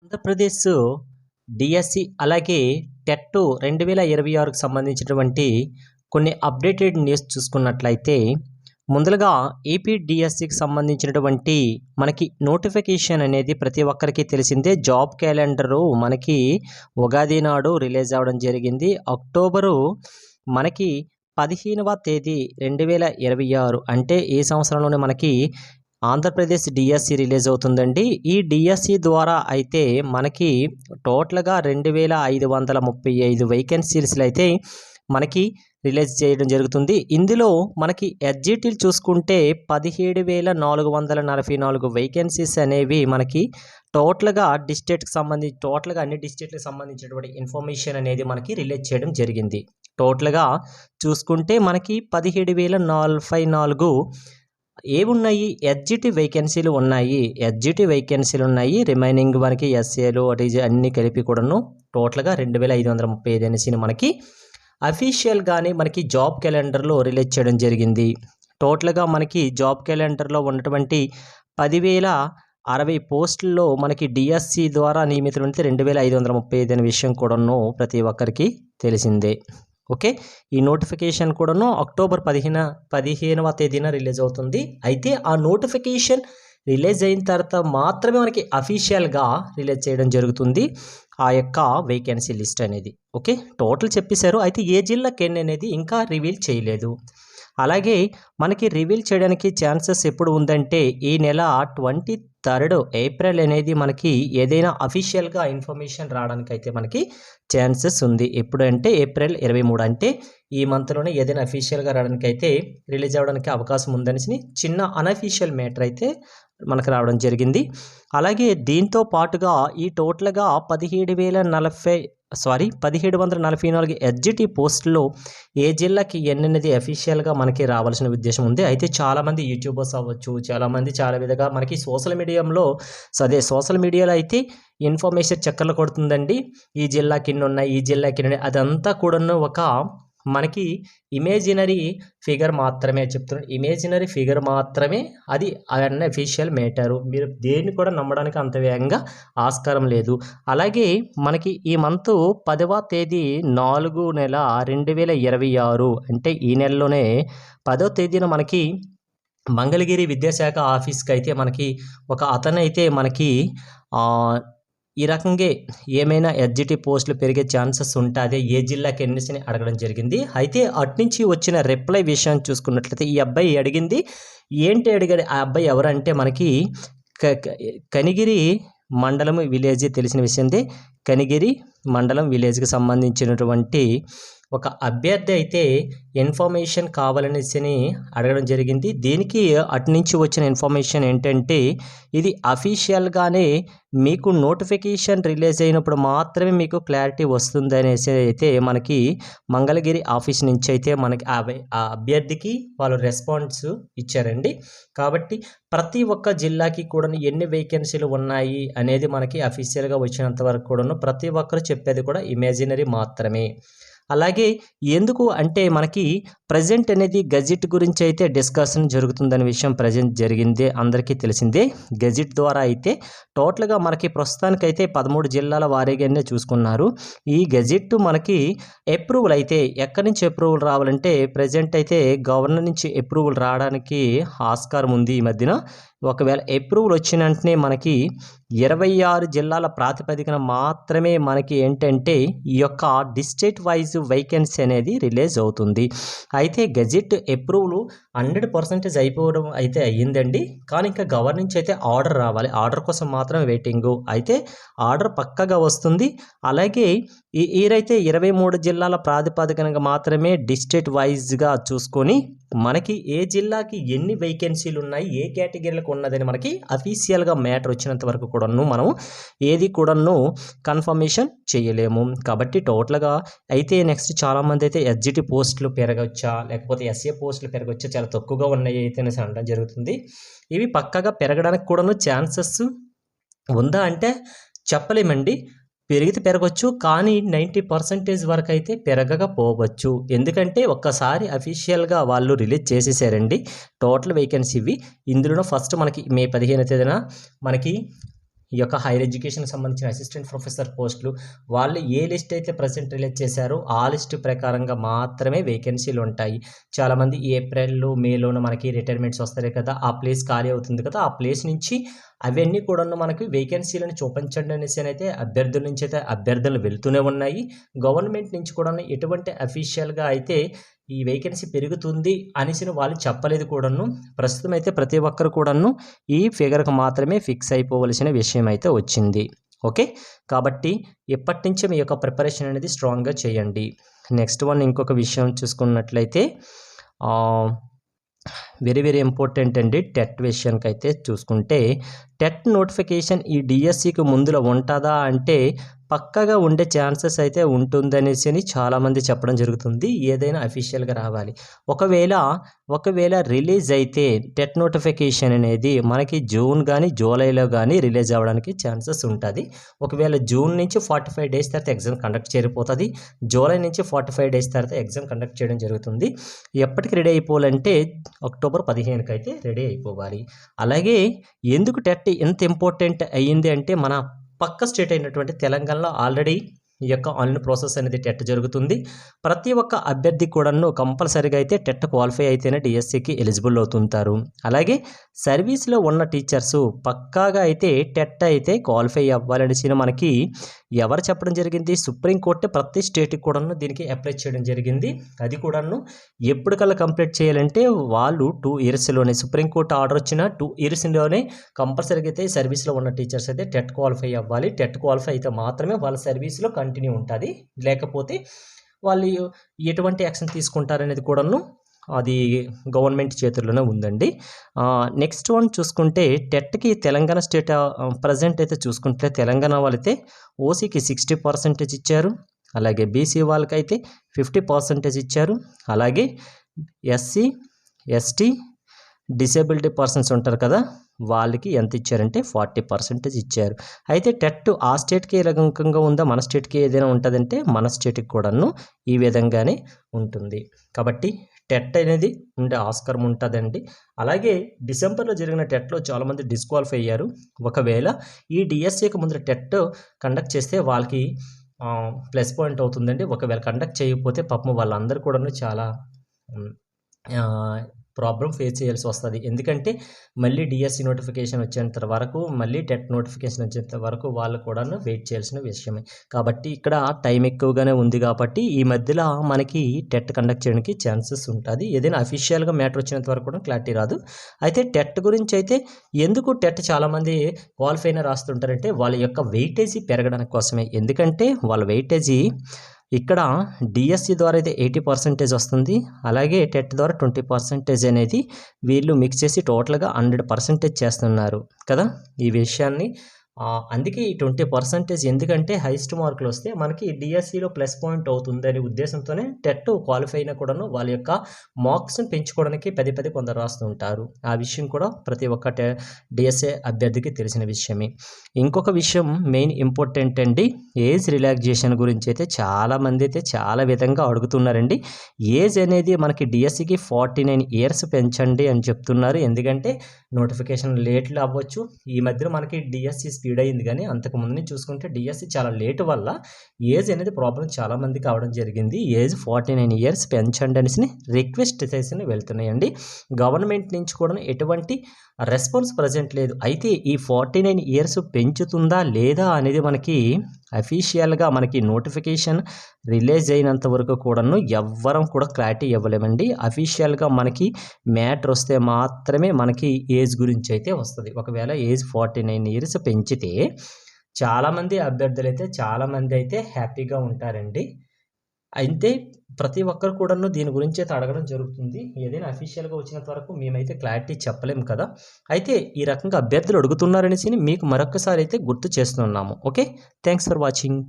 Andhra Pradesh DSC అలాగే TET 2026కి సంబంధించినటువంటి కొన్ని అప్డేటెడ్ న్యూస్ చూసుకున్నట్లయితే ముందుగా ఏపీ డిఎస్సికి సంబంధించినటువంటి మనకి నోటిఫికేషన్ అనేది ప్రతి ఒక్కరికి తెలిసిందే. జాబ్ క్యాలెండరు మనకి ఉగాది నాడు రిలీజ్ అవ్వడం జరిగింది. అక్టోబరు మనకి 15వ తేదీ 2026 అంటే ఈ సంవత్సరంలోనే మనకి ఆంధ్రప్రదేశ్ డిఎస్సి రిలీజ్ అవుతుందండి. ఈ డిఎస్సి ద్వారా అయితే మనకి టోటల్గా 2535 వేకెన్సీస్లు అయితే మనకి రిలీజ్ చేయడం జరుగుతుంది. ఇందులో మనకి ఎస్జిటీలు చూసుకుంటే 17,444 వేకెన్సీస్ అనేవి మనకి టోటల్గా అన్ని డిస్ట్రిక్ట్కి సంబంధించినటువంటి ఇన్ఫర్మేషన్ అనేది మనకి రిలీజ్ చేయడం జరిగింది. టోటల్గా చూసుకుంటే మనకి 17,044 ఏమున్నాయి, ఎస్జిటి వేకెన్సీలు ఉన్నాయి. రిమైనింగ్ మనకి ఎస్ఏలు అన్నీ కలిపి కూడాను టోటల్గా 2,535 అనేసి మనకి అఫీషియల్గానే మనకి జాబ్ క్యాలెండర్లో రిలీజ్ చేయడం జరిగింది. టోటల్గా మనకి జాబ్ క్యాలెండర్లో ఉన్నటువంటి 10,060 పోస్టుల్లో మనకి డిఎస్సి ద్వారా నియమితులు 2,535 అనే విషయం కూడాను ప్రతి ఒక్కరికి తెలిసిందే. ఓకే, ఈ నోటిఫికేషన్ కూడాను అక్టోబర్ 15వ తేదీన రిలీజ్ అవుతుంది. అయితే ఆ నోటిఫికేషన్ రిలీజ్ అయిన తర్వాత మాత్రమే మనకి అఫీషియల్గా రిలీజ్ చేయడం జరుగుతుంది ఆ యొక్క వేకెన్సీ లిస్ట్ అనేది. ఓకే, టోటల్ చెప్పేశారు. అయితే ఏ జిల్లాకి ఎన్ని అనేది ఇంకా రివీల్ చేయలేదు. అలాగే మనకి రివీల్ చేయడానికి ఛాన్సెస్ ఎప్పుడు ఉందంటే ఈ నెల 23rd ఏప్రిల్ అనేది మనకి ఏదైనా అఫీషియల్గా ఇన్ఫర్మేషన్ రావడానికి అయితే మనకి ఛాన్సెస్ ఉంది. ఎప్పుడు అంటే ఏప్రిల్ 23 అంటే ఈ మంత్లోనే ఏదైనా అఫీషియల్గా రావడానికి అయితే రిలీజ్ అవ్వడానికి అవకాశం ఉందనేసి చిన్న అనఫీషియల్ మ్యాటర్ అయితే మనకు రావడం జరిగింది. అలాగే దీంతో పాటుగా ఈ టోటల్గా 1744 ఎస్జిటి పోస్టుల్లో ఏ జిల్లాకి ఎన్ననేది అఫీషియల్గా మనకి రావాల్సిన ఉద్దేశం ఉంది. అయితే చాలామంది యూట్యూబర్స్ అవ్వచ్చు, చాలామంది చాలా విధంగా మనకి సోషల్ మీడియాలో అయితే ఇన్ఫర్మేషన్ చక్కర్లు కొడుతుందండి. ఈ జిల్లాకి ఇన్ని ఉన్నాయి, ఈ జిల్లాకి ఇన్ని, అదంతా కూడాను ఒక మనకి ఇమేజినరీ ఫిగర్ మాత్రమే చెప్తున్నాను. ఇమేజినరీ ఫిగర్ మాత్రమే, అది అవన్నీ అఫీషియల్ మ్యాటరు. మీరు దేన్ని కూడా నమ్మడానికి అంత వేగంగా ఆస్కారం లేదు. అలాగే మనకి ఈ మంత్ 10వ తేదీ 4 నెల 2026 అంటే ఈ నెలలోనే 10వ తేదీన మనకి మంగళగిరి విద్యాశాఖ ఆఫీస్కి అయితే మనకి ఒక అతనైతే మనకి ఈ రకంగా ఏమైనా ఎస్జిటి పోస్టులు పెరిగే ఛాన్సెస్ ఉంటుంది, ఏ జిల్లాకి ఎన్నిసని అడగడం జరిగింది. అయితే అట్నుంచి వచ్చిన రిప్లై విషయం చూసుకున్నట్లయితే ఈ అబ్బాయి అడిగింది అడిగాడు. ఆ అబ్బాయి ఎవరంటే మనకి కనిగిరి మండలం విలేజ్, తెలిసిన విషయందే. కనిగిరి మండలం విలేజ్కి సంబంధించినటువంటి ఒక అభ్యర్థి అయితే ఇన్ఫర్మేషన్ కావాలనేసి అడగడం జరిగింది. దీనికి అటునుంచి వచ్చిన ఇన్ఫర్మేషన్ ఏంటంటే ఇది అఫీషియల్గానే మీకు నోటిఫికేషన్ రిలీజ్ అయినప్పుడు మాత్రమే మీకు క్లారిటీ వస్తుంది అనేసి అయితే మనకి మంగళగిరి ఆఫీస్ నుంచి అయితే మనకి ఆ అభ్యర్థికి వాళ్ళు రెస్పాన్స్ ఇచ్చారండి. కాబట్టి ప్రతి ఒక్క జిల్లాకి కూడా ఎన్ని వేకెన్సీలు ఉన్నాయి అనేది మనకి అఫీషియల్గా వచ్చినంత వరకు కూడాను ప్రతి ఒక్కరు చెప్పేది కూడా ఇమాజినరీ మాత్రమే. అలాగే ఎందుకు అంటే మనకి ప్రజెంట్ అనేది గజెట్ గురించి అయితే డిస్కషన్ జరుగుతుందనే విషయం ప్రజెంట్ జరిగిందే, అందరికీ తెలిసిందే. గజెట్ ద్వారా అయితే టోటల్గా మనకి ప్రస్తుతానికైతే 13 జిల్లాల వారీగానే చూసుకున్నారు. ఈ గజెట్ మనకి అప్రూవల్ అయితే ఎక్కడి నుంచి అప్రూవల్ రావాలంటే ప్రజెంట్ అయితే గవర్నర్ నుంచి అప్రూవల్ రావడానికి ఆస్కారం ఉంది ఈ మధ్యన. ఒకవేళ అప్రూవల్ వచ్చిన వెంటనే మనకి 26 జిల్లాల ప్రాతిపదికన మాత్రమే మనకి ఏంటంటే ఈ యొక్క డిస్ట్రిక్ట్ వైజ్ వేకెన్సీ అనేది రిలీజ్ అవుతుంది. అయితే గజెట్ అప్రూవల్ 100% అయిపోవడం అయితే అయ్యిందండి. కానీ ఇంకా గవర్నర్ నుంచి అయితే ఆర్డర్ రావాలి. ఆర్డర్ కోసం మాత్రమే వెయిటింగు. అయితే ఆర్డర్ పక్కగా వస్తుంది. అలాగే ఈ ఇయరైతే 23 జిల్లాల ప్రాతిపదికనగా మాత్రమే డిస్ట్రిక్ట్ వైజ్గా చూసుకొని మనకి ఏ జిల్లాకి ఎన్ని వేకెన్సీలు ఉన్నాయి, ఏ కేటగిరీలకు ఉన్నదని మనకి అఫీషియల్గా మ్యాటర్ వచ్చినంత వరకు కూడాను మనం ఏది కూడాను కన్ఫర్మేషన్ చేయలేము. కాబట్టి టోటల్గా అయితే నెక్స్ట్ చాలామంది అయితే ఎస్జిటి పోస్టులు పెరగవచ్చా, లేకపోతే ఎస్ఏ పోస్టులు పెరగవచ్చా, చాలా తక్కువగా ఉన్నాయి అయితే అనడం జరుగుతుంది. ఇవి పక్కగా పెరగడానికి కూడాను ఛాన్సెస్ ఉందా అంటే చెప్పలేమండి. పెరిగితే పెరగవచ్చు, కానీ 90% వరకు అయితే పెరగకపోవచ్చు. ఎందుకంటే ఒక్కసారి అఫీషియల్గా వాళ్ళు రిలీజ్ చేసేసారండి టోటల్ వేకెన్సీ ఇవి. ఇందులో ఫస్ట్ మనకి మే 15వ తేదీన మనకి ఈ యొక్క హైయర్ ఎడ్యుకేషన్కి సంబంధించిన అసిస్టెంట్ ప్రొఫెసర్ పోస్టులు వాళ్ళు ఏ లిస్ట్ అయితే ప్రజెంట్ రిలీజ్ చేశారో ఆ లిస్ట్ ప్రకారంగా మాత్రమే వేకెన్సీలు ఉంటాయి. చాలామంది ఏప్రిల్ మేలోనూ మనకి రిటైర్మెంట్స్ వస్తాయి కదా, ఆ ప్లేస్ ఖాళీ అవుతుంది కదా, ఆ ప్లేస్ నుంచి అవన్నీ కూడా మనకి వేకెన్సీలను చూపించండి అనేసి అయితే అభ్యర్థుల నుంచి అయితే అభ్యర్థులు వెళ్తూనే ఉన్నాయి. గవర్నమెంట్ నుంచి కూడా ఎటువంటి అఫీషియల్గా అయితే ఈ వేకెన్సీ పెరుగుతుంది అనేసి వాళ్ళు చెప్పలేదు కూడాను. ప్రస్తుతం అయితే ప్రతి ఒక్కరు కూడాను ఈ ఫిగర్కి మాత్రమే ఫిక్స్ అయిపోవలసిన విషయం అయితే వచ్చింది. ఓకే, కాబట్టి ఇప్పటి నుంచే మీ యొక్క ప్రిపరేషన్ అనేది స్ట్రాంగ్గా చేయండి. నెక్స్ట్ వన్ ఇంకొక విషయం చూసుకున్నట్లయితే వెరీ వెరీ ఇంపార్టెంట్ అండి. టెట్ విషయానికి అయితే చూసుకుంటే టెట్ నోటిఫికేషన్ ఈ డిఎస్సికి ముందులో ఉంటుందా అంటే పక్కగా ఉండే ఛాన్సెస్ అయితే ఉంటుందనేసి అని చాలామంది చెప్పడం జరుగుతుంది. ఏదైనా అఫీషియల్గా రావాలి. ఒకవేళ రిలీజ్ అయితే టెట్ నోటిఫికేషన్ అనేది మనకి జూన్ కానీ జూలైలో కానీ రిలీజ్ అవ్వడానికి ఛాన్సెస్ ఉంటుంది. ఒకవేళ జూన్ నుంచి 45 డేస్ తర్వాత ఎగ్జామ్ కండక్ట్ చేయకపోతుంది. జూలై నుంచి 45 డేస్ తర్వాత ఎగ్జామ్ కండక్ట్ చేయడం జరుగుతుంది. ఎప్పటికి రెడీ అయిపోవాలంటే అక్టోబర్ 15కి అయితే రెడీ అయిపోవాలి. అలాగే ఎందుకు టెట్ ఎంత ఇంపార్టెంట్ అయ్యింది అంటే మన పక్క స్టేట్ అయినటువంటి తెలంగాణలో ఆల్రెడీ ఈ యొక్క ఆన్లైన్ ప్రాసెస్ అనేది టెట్ జరుగుతుంది. ప్రతి ఒక్క అభ్యర్థి కూడాను కంపల్సరీగా అయితే టెట్ క్వాలిఫై అయితేనే డిఎస్సికి ఎలిజిబుల్ అవుతుంటారు. అలాగే సర్వీస్లో ఉన్న టీచర్సు పక్కాగా అయితే టెట్ అయితే క్వాలిఫై అవ్వాలనేసి మనకి ఎవరు చెప్పడం జరిగింది? సుప్రీంకోర్టు ప్రతి స్టేట్కి కూడాను దీనికి అప్లై చేయడం జరిగింది. అది కూడాను ఎప్పటికల్లా కంప్లీట్ చేయాలంటే వాళ్ళు 2 ఇయర్స్లోనే సుప్రీంకోర్టు ఆర్డర్ వచ్చిన 2 ఇయర్స్లోనే కంపల్సరీగా అయితే సర్వీస్లో ఉన్న టీచర్స్ అయితే టెట్ క్వాలిఫై అవ్వాలి. టెట్ క్వాలిఫై అయితే మాత్రమే వాళ్ళ సర్వీస్లో కంటిన్యూ ఉంటుంది. లేకపోతే వాళ్ళు ఎటువంటి యాక్షన్ తీసుకుంటారనేది కూడాను అది గవర్నమెంట్ చేతుల్లోనే ఉందండి. నెక్స్ట్ వన్ చూసుకుంటే టెట్కి తెలంగాణ స్టేట్ ప్రజెంట్ అయితే చూసుకుంటే తెలంగాణ వాళ్ళైతే ఓసీకి 60% ఇచ్చారు. అలాగే బీసీ వాళ్ళకైతే 50% ఇచ్చారు. అలాగే ఎస్సీ ఎస్టీ డిసేబిలిటీ పర్సన్స్ ఉంటారు కదా, వాళ్ళకి ఎంత ఇచ్చారంటే 40% ఇచ్చారు. అయితే టెట్ ఆ స్టేట్కి ఏ రకంగా ఉందో మన స్టేట్కి ఏదైనా ఉంటుందంటే మన స్టేట్కి కూడాను ఈ విధంగానే ఉంటుంది. కాబట్టి టెట్ అనేది ఉండే ఆస్కారం ఉంటుందండి. అలాగే డిసెంబర్లో జరిగిన టెట్లో చాలామంది డిస్క్వాలిఫై అయ్యారు. ఒకవేళ ఈ డిఎస్సికి ముందు టెట్ కండక్ట్ చేస్తే వాళ్ళకి ప్లస్ పాయింట్ అవుతుందండి. ఒకవేళ కండక్ట్ చేయకపోతే పాపం వాళ్ళందరూ కూడాను చాలా ప్రాబ్లం ఫేస్ చేయాల్సి వస్తుంది. ఎందుకంటే మళ్ళీ డిఎస్సి నోటిఫికేషన్ వచ్చేంత వరకు మళ్ళీ టెట్ నోటిఫికేషన్ వచ్చేంత వరకు వాళ్ళు కూడా వెయిట్ చేయాల్సిన విషయమే. కాబట్టి ఇక్కడ టైం ఎక్కువగానే ఉంది కాబట్టి ఈ మధ్యలో మనకి టెట్ కండక్ట్ చేయడానికి ఛాన్సెస్ ఉంటుంది. ఏదైనా అఫీషియల్గా మ్యాటర్ వచ్చినంత వరకు కూడా క్లారిటీ రాదు. అయితే టెట్ గురించి అయితే ఎందుకు టెట్ చాలామంది క్వాలిఫైన రాస్తుంటారంటే వాళ్ళ యొక్క వెయిటేజీ పెరగడానికి కోసమే. ఎందుకంటే వాళ్ళ వెయిటేజీ ఇక్కడ డిఎస్సి ద్వారా అయితే 80% వస్తుంది. అలాగే టెట్ ద్వారా 20% అనేది వీళ్ళు మిక్స్ చేసి టోటల్గా 100% చేస్తున్నారు కదా. ఈ విషయాన్ని అందుకే ఈ 20% ఎందుకంటే హైయెస్ట్ మార్కులు వస్తే మనకి డిఎస్సిలో ప్లస్ పాయింట్ అవుతుంది అనే ఉద్దేశంతోనే టెట్ క్వాలిఫై అయినా కూడాను వాళ్ళ యొక్క మార్క్స్ని పెంచుకోవడానికి పదే కొందరు రాస్తూ ఉంటారు. ఆ విషయం కూడా ప్రతి ఒక్క డిఎస్ఏ అభ్యర్థికి తెలిసిన విషయమే. ఇంకొక విషయం మెయిన్ ఇంపార్టెంట్ అండి, ఏజ్ రిలాక్సేషన్ గురించి అయితే చాలామంది అయితే చాలా విధంగా అడుగుతున్నారండి. ఏజ్ అనేది మనకి డిఎస్సికి 49 ఇయర్స్ పెంచండి అని చెప్తున్నారు. ఎందుకంటే నోటిఫికేషన్ లేట్లు అవ్వచ్చు. ఈ మధ్యన మనకి డిఎస్సి స్పీడ్ అయింది, కానీ అంతకుముందు నుంచి చూసుకుంటే డిఎస్సి చాలా లేట్ వల్ల ఏజ్ అనేది ప్రాబ్లం చాలామంది కావడం జరిగింది. ఏజ్ 49 ఇయర్స్ పెంచండి అనేసి రిక్వెస్ట్ చేసి వెళ్తున్నాయండి. గవర్నమెంట్ నుంచి కూడా ఎటువంటి రెస్పాన్స్ ప్రజెంట్ లేదు. అయితే ఈ 49 ఇయర్స్ పెంచుతుందా లేదా అనేది మనకి అఫీషియల్గా మనకి నోటిఫికేషన్ రిలీజ్ అయినంత వరకు కూడాను ఎవ్వరం కూడా క్లారిటీ ఇవ్వలేమండి. అఫీషియల్గా మనకి మ్యాటర్ వస్తే మాత్రమే మనకి ఏజ్ గురించి అయితే వస్తుంది. ఒకవేళ ఏజ్ 49 ఇయర్స్ పెంచితే చాలామంది అభ్యర్థులు అయితే చాలామంది అయితే హ్యాపీగా ఉంటారండి. అయితే ప్రతి ఒక్కరు కూడాను దీని గురించి అయితే అడగడం జరుగుతుంది. ఏదైనా అఫీషియల్గా వచ్చినంత వరకు మేమైతే క్లారిటీ చెప్పలేము కదా. అయితే ఈ రకంగా అభ్యర్థులు అడుగుతున్నారనేసి మీకు మరొకసారి అయితే గుర్తు చేస్తున్నాము. Okay, thanks for watching.